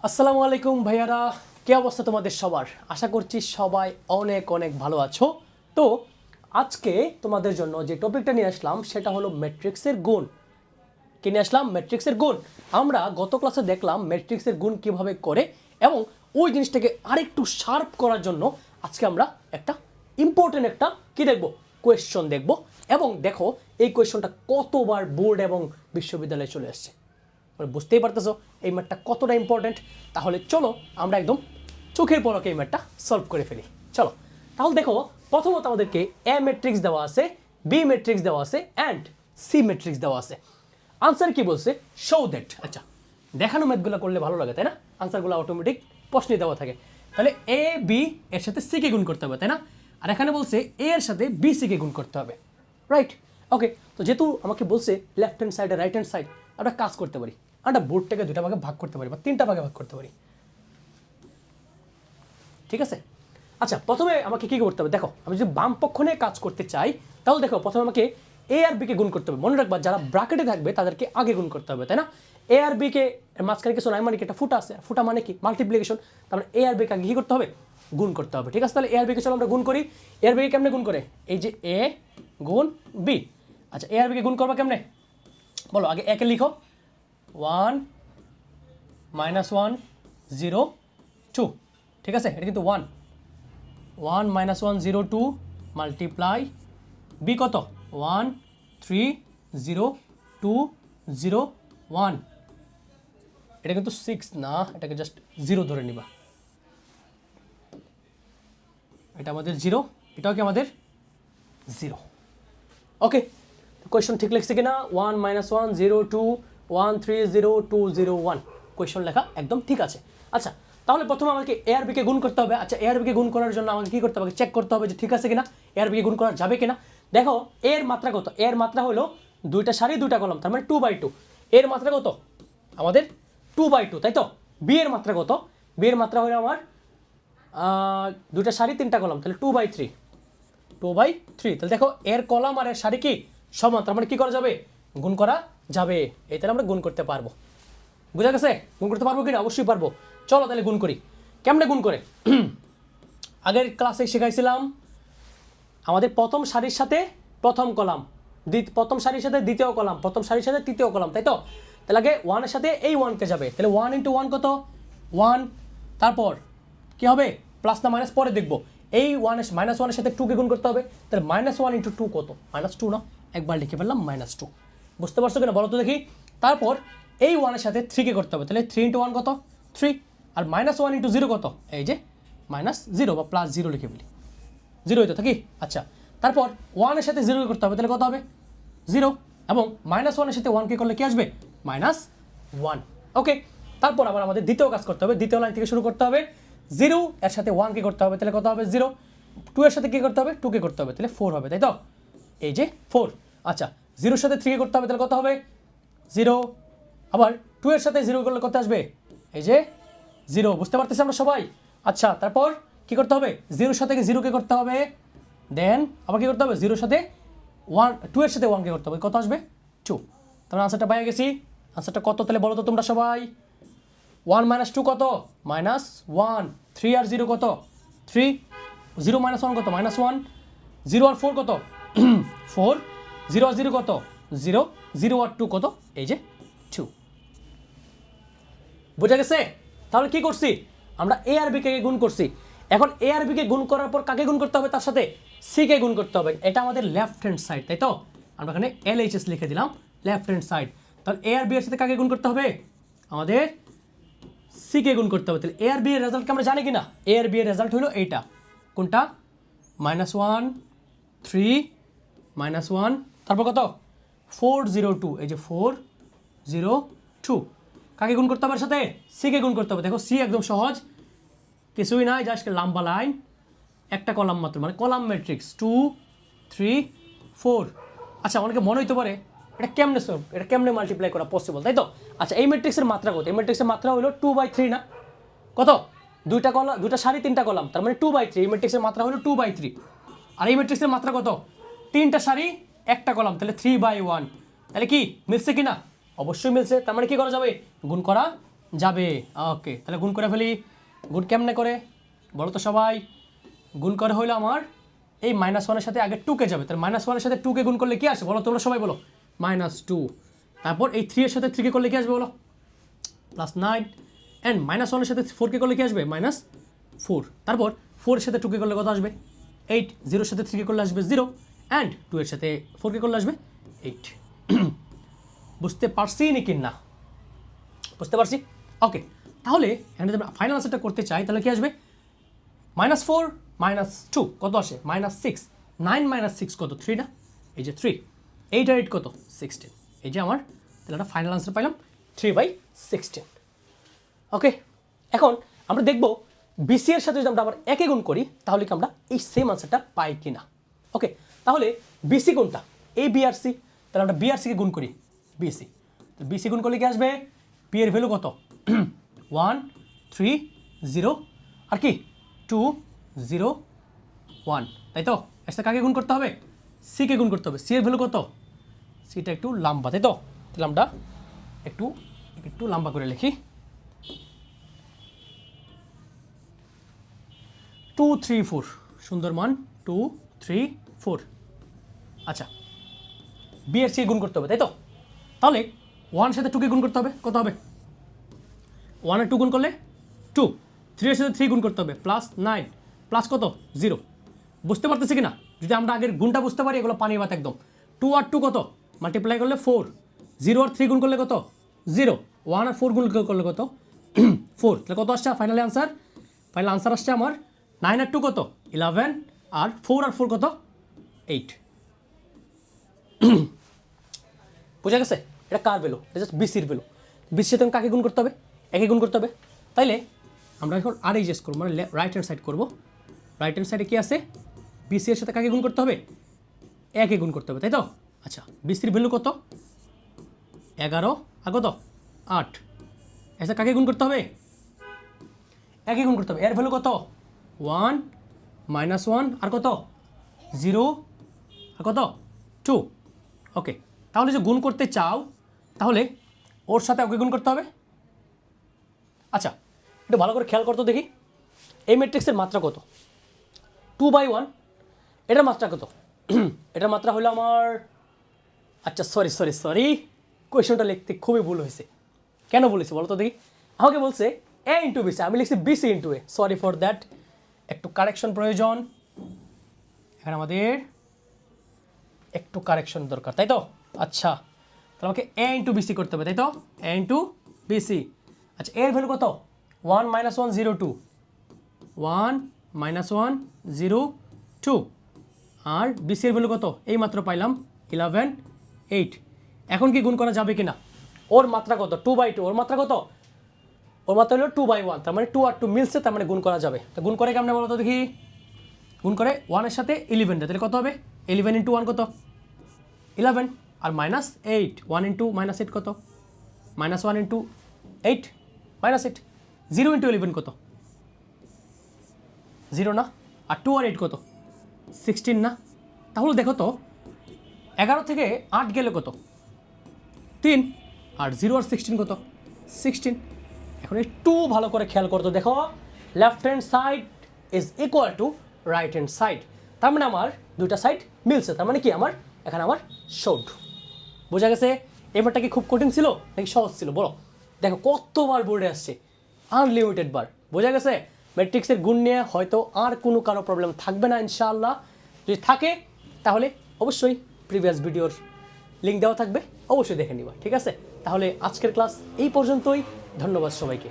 আসসালামু আলাইকুম ভাইয়ারা, কি অবস্থা তোমাদের সবার? আশা করছি সবাই অনেক অনেক ভালো আছো। তো আজকে তোমাদের জন্য যে টপিকটা নিয়ে আসলাম সেটা হলো ম্যাট্রিক্সের গুণ। কি নিয়ে আসলাম? ম্যাট্রিক্সের গুণ। আমরা গত ক্লাসে দেখলাম ম্যাট্রিক্সের গুণ কিভাবে করে, এবং ওই জিনিসটাকে আরেকটু শার্প করার জন্য আজকে আমরা একটা ইম্পর্টেন্ট একটা কি দেখব, কোয়েশ্চন দেখব। এবং দেখো এই কোয়েশ্চনটা কতবার বোর্ড এবং বিশ্ববিদ্যালয়ে চলে আসছে, বুঝতেই পারতেছো এই ম্যাথটা কতটা ইম্পর্টেন্ট। তাহলে চলো আমরা একদম চোখের পলকে এই ম্যাথটা সলভ করে ফেলি। চলো তাহলে দেখো, প্রথমত আমাদেরকে এ ম্যাট্রিক্স দেওয়া আছে, বি ম্যাট্রিক্স দেওয়া আছে অ্যান্ড সি ম্যাট্রিক্স দেওয়া আছে। আনসার কি বলছে? Show that. আচ্ছা, দেখানো ম্যাথগুলো করলে ভালো লাগে তাই না? আনসারগুলো অটোমেটিক প্রশ্নে দেওয়া থাকে। তাহলে এ বি এর সাথে সি কে গুণ করতে হবে তাই না? আর এখানে বলছে এ এর সাথে বি সি কে গুণ করতে হবে, রাইট? ওকে, তো যেহেতু আমাকে বলছে লেফট হ্যান্ড সাইড আর রাইট হ্যান্ড সাইড, আমরা কাজ করতে পারি, আমরা বোর্ডটাকে দুটা ভাগে ভাগ করতে পারি বা তিনটা ভাগে ভাগ করতে পারি, ঠিক আছে? আচ্ছা, প্রথমে আমাকে কি করতে হবে দেখো, আমি যদি বাম পক্ষ নিয়ে কাজ করতে চাই তাহলে দেখো প্রথমে আমাকে এ আর বিকে গুণ করতে হবে। মনে রাখবা যারা ব্র্যাকেটে থাকবে তাদেরকে আগে গুণ করতে হবে তাই না? এ আর বিকে মাঝখানে কিছু নাই, মানে কি একটা ফুটা আছে, ফুটা মানে কি মাল্টিপ্লিকেশন, তারপরে এ আর বিকে আগে কি করতে হবে? গুণ করতে হবে, ঠিক আছে? তাহলে এ আর বিকে চলো আমরা গুণ করি। এ আর বিকে কেমনে গুণ করে? এই যে এ গুণ বি। আচ্ছা, এ আর বিকে গুণ করবা কেমনে বলো? আগে একে লিখো, 1 -1 0 2, ঠিক আছে? এটা কিন্তু 1 1 -1 0 2 মাল্টিপ্লাই বি কত? 1 3 0 2 0 1। এটা কিন্তু 6 না, এটাকে জাস্ট 0 ধরে নিবা। এটা আমাদের 0, এটাও কি আমাদের 0। ওকে, কোয়েশ্চন ঠিক লিখছে কিনা? 1 -1 0 2 1 3 0 2 0 1, কোয়েশ্চন লেখা একদম ঠিক আছে। আচ্ছা, তাহলে প্রথমে আমাকে এ আর বিকে গুণ করতে হবে। আচ্ছা, এ আর বিকে গুণ করার জন্য আমাকে কি করতে হবে? চেক করতে হবে যে ঠিক আছে কিনা, এ আর বিকে গুণ করা যাবে কিনা। দেখো এর মাত্রা কত? এর মাত্রা হলো দুইটা সারি দুইটা কলাম, তার মানে 2/2। এর মাত্রা কত? আমাদের 2/2, তাই তো? বি এর মাত্রা কত? বি এর মাত্রা হলো আমার দুইটা সারি তিনটা কলাম, তাহলে 2/3 2/3। তাহলে দেখো এর কলাম আর এর সারি কি সমান, তার মানে কি করা যাবে? গুণ করা যাবে। এই তাহলে আমরা গুণ করতে পারবো। বুঝা গেছে? গুণ করতে পারবো কিনা? অবশ্যই পারবো। চলো তাহলে গুণ করি। কেমনে গুণ করে? আগের ক্লাসে শেখাইছিলাম আমাদের প্রথম সারির সাথে প্রথম কলাম, প্রথম সারির সাথে দ্বিতীয় কলাম, প্রথম সারির সাথে তৃতীয় কলাম, তাই তো? তাহলে আগে 1 এর সাথে এই 1 কে যাবে, তাহলে 1 × 1 কত? 1। তারপর কি হবে? প্লাস না মাইনাস পরে দেখবো। এই -1 এর সাথে 2 কে গুণ করতে হবে, তাহলে -1 × 2 কত? -2 না? একবার লিখে ফেললাম -2। বুঝতে পারছো কিনা বলো তো দেখি? তারপর এই 1 এর সাথে 3 কে করতে হবে, তাহলে 3 × 1 কত? 3। আর -1 × 0 কত? এই যে -0 বা +0 লিখে ফেলি, 0 হইতো থাকি। আচ্ছা, তারপর 1 এর সাথে 0 কে করতে হবে, তাহলে কত হবে? 0। এবং -1 এর সাথে 1 কে করলে কি আসবে? -1। ওকে, তারপর আবার আমাদের দ্বিতীয় কাজ করতে হবে, দ্বিতীয় লাইন থেকে শুরু করতে হবে। 0 এর সাথে 1 কে করতে হবে, তাহলে কত হবে? 0। 2 এর সাথে কি করতে হবে? 2 কে করতে হবে, তাহলে 4 হবে, তাই তো? এই যে 4। আচ্ছা, 0 এর সাথে 3 কে করতে হবে, তাহলে কত হবে? 0। আবার 2 এর সাথে 0 করলে কত আসবে? এই যে 0। বুঝতে পারতেছি আমরা সবাই? আচ্ছা, তারপর কি করতে হবে? 0 এর সাথে 0 কে করতে হবে, দেন আবার কি করতে হবে? 0 এর সাথে 2 এর সাথে 1 কে করতে হবে, কত আসবে? 2। তাহলে আনসারটা পেয়ে গেছি। আনসারটা কত তাহলে বলো তো তোমরা সবাই? 1 - 2 কত? -1। 3 আর 0 কত? 3। 0 - 1 কত? -1। 0 আর 4 কত? 4। 0 আর 0 কত? 0। 0 আর 2 কত? এই যে 2। বোঝা গেছে? তাহলে কি করছি আমরা? এ আর বি কে গুণ করছি। এখন এ আর বি কে গুণ করার পর কাকে গুণ করতে হবে? তার সাথে সি কে গুণ করতে হবে। এটা আমাদের লেফট হ্যান্ড সাইড, তাই তো? আমরা এখানে LHS লিখে দিলাম, লেফট হ্যান্ড সাইড। তাহলে এ আর বি এর সাথে কাকে গুণ করতে হবে? আমাদের সি কে গুণ করতে হবে। তাহলে এ আর বি এর রেজাল্টকে আমরা জানি কিনা? এ আর বি এর রেজাল্ট হলো এইটা। কোনটা? -1 3 -1, তারপর কত? 402। এই যে 402। কাকে গুণ করতে হবে এর সাথে? সি কে গুণ করতে হবে। দেখো সি একদম সহজ, কিছুই নাই, জাস্ট লম্বা লাইন, একটা কলাম মাত্র, মানে কলাম ম্যাট্রিক্স 2 3 4। আচ্ছা, অনেকে মনে হইতে পারে এটা কেমনে মাল্টিপ্লাই করা পসিবল, তাই তো? আচ্ছা, এই ম্যাট্রিক্সের মাত্রা কত? এই ম্যাট্রিক্সের মাত্রা হলো 2/3 না? কত? দুইটা কলাম, দুইটা সারি তিনটা কলাম, তার মানে 2/3। এই ম্যাট্রিক্সের মাত্রা হলো 2/3। আর এই ম্যাট্রিক্সের মাত্রা কত? তিনটা সারি একটা কলাম, তাহলে 3/1। তাহলে কি মিলছে কিনা? অবশ্যই মিলছে। তার মানে কি করা যাবে? গুণ করা যাবে। ওকে, তাহলে গুণ করে ফেলি। গুণ কেমনে করে বলো তো সবাই? গুণ করে হইলো আমার এই -1 সাথে আগে 2 কে যাবে, তাহলে -1 সাথে 2 কে গুণ করলে কি আসে বলো তোমরা সবাই বলো? -2। তারপর এই 3 এর সাথে 3 কে করলে কি আসবে বলো? +9। অ্যান্ড -1 সাথে 4 কে করলে কি আসবে? -4। তারপর 4 এর সাথে 2 কে করলে কত আসবে? 8। 0 এর সাথে 3 কে করলে আসবে 0, অ্যান্ড 2 এর সাথে 4 কে করলে আসবে 8। বুঝতে পারছি নাকি না? বুঝতে পারছি। ওকে, তাহলে এখানে যদি আমরা ফাইনাল আনসারটা করতে চাই তাহলে কি আসবে? -4 -2 কত আসে? -6। 9 - 6 কত? 3 না? এই যে 3। 8 আর 8 কত? 16। এই যে আমার তাহলে একটা ফাইনাল আনসার পাইলাম 3/16। ওকে, এখন আমরা দেখব বিসি এর সাথে যদি আমরা আবার একে গুণ করি তাহলে কি আমরা এই সেম আনসারটা পাই কিনা। ওকে, তাহলে বিসি কোনটা? এ বি আর সি, তাহলে আমরা বি আর সিকে গুণ করি। বিসি, তো বিসি গুণ করলে কি আসবে? পি এর ভ্যালু কত? 1 3 0 আর কি 2 0 1, তাই তো? এর সাথে কাকে গুণ করতে হবে? সি কে গুণ করতে হবে। সি এর ভ্যালু কত? সিটা একটু লম্বা, তাই তো? তাহলে আমরা একটু একটু লম্বা করে লিখি। 2 3 4, সুন্দর মান 2 3 4। আচ্ছা, বি এর সি গুণ করতে হবে, তাই তো? তাহলে 1 সাথে 2 কে গুণ করতে হবে, কত হবে? 1 আর 2 গুণ করলে 2। 3 এর সাথে 3 গুণ করতে হবে, +9 প্লাস কত? 0। বুঝতে পারতেছি কি না? যদি আমরা আগের গুণটা বুঝতে পারি এগুলো পানি ভাত একদম। 2 আর 2 কত? মাল্টিপ্লাই করলে 4। 0 আর 3 গুণ করলে কত? 0। 1 আর 4 গুণ করলে কত? 4। তাহলে কত আসছে ফাইনাল আনসার? ফাইনাল আনসার আসছে আমার 9 আর 2 কত? 11, আর 4 আর 4 কত? 8। বোঝা গেছে? এটা কার ভ্যালু? এটা জাস্ট বিসির ভ্যালু। বিসির সাথে কাকে গুণ করতে হবে? একে গুণ করতে হবে। তাইলে আমরা এখন আর এইচএস করবো, মানে রাইট হ্যান্ড সাইড করবো। রাইট হ্যান্ড সাইডে কি আছে? বিসি এর সাথে কাকে গুণ করতে হবে? একে গুণ করতে হবে, তাই তো? আচ্ছা, বিসির ভ্যালু কত? 11 আর কত? 8। এর সাথে কাকে গুণ করতে হবে? একে গুণ করতে হবে। এর ভ্যালু কত? 1 -1 আর কত? 0 আর কত? 2। ওকে, তাহলে যে গুণ করতে চাও তাহলে ওর সাথে ওকে গুণ করতে হবে। আচ্ছা, একটু ভালো করে খেয়াল করতো দেখি, এই ম্যাট্রিক্সের মাত্রা কত? 2/1। এটার মাত্রা কত? এটার মাত্রা হলো আমার, আচ্ছা সরি, কোয়েশনটা লিখতে খুবই ভুল হয়েছে। কেন বলেছি বলো তো দেখি? আমাকে বলছে এ ইন্টু বিসি, আমি লিখছি BC into A. Sorry for that, একটু কারেকশন প্রয়োজন। এখানে আমাদের একটু কারেকশন দরকার, তাই তো? আচ্ছা, তাহলে আমাকে এ ইন্টু বিসি করতে হবে, তাই তো? এ ইন্টু বিসি। আচ্ছা, এর ভ্যালু কত? 1 - 1 0 2। 1 - 1 0 2। আর বিসি এর ভ্যালু কত? এই মাত্র পাইলাম 11 8। এখন কি গুণ করা যাবে কিনা? ওর মাত্রা কত? 2/2। ওর মাত্রা কত? ওর মাত্রা হলো 2/1, তার মানে 2 আর 2 মিলছে, তার মানে গুণ করা যাবে। তো গুণ করে কেমনে বলো তো দেখি? গুণ করে 1 এর সাথে 11 দেয়, তাহলে কত হবে? 11 × 1 কত? 11, আর -8। 1 × -8 কত? -1 × 8 -8। 0 × 11 কত? 0 না? আর 2 আর 8 কত? 16 না? তাহলে দেখো তো 11 থেকে 8 গেলে কত? 3। আর 0 আর 16 কত? 16। এখন একটু ভালো করে খেয়াল করতো, দেখো left hand side is equal to right hand side. তার মানে আমার দুইটা সাইড মিলছে, তার মানে কি আমার এখানে আমার শর্ট। বোঝা গেছে? এবারটা কি খুব কঠিন ছিল নাকি সহজ ছিল বলো? দেখো কতবার বোর্ডে আসছে, আনলিমিটেড বার। বোঝা গেছে? ম্যাট্রিক্সের গুণ নিয়ে হয়তো আর কোনো কারো প্রবলেম থাকবে না ইনশাআল্লাহ। যদি থাকে তাহলে অবশ্যই প্রিভিয়াস ভিডিওর লিঙ্ক দেওয়া থাকবে, অবশ্যই দেখে নিবা। ঠিক আছে? তাহলে আজকের ক্লাস এই পর্যন্তই। ধন্যবাদ সবাইকে।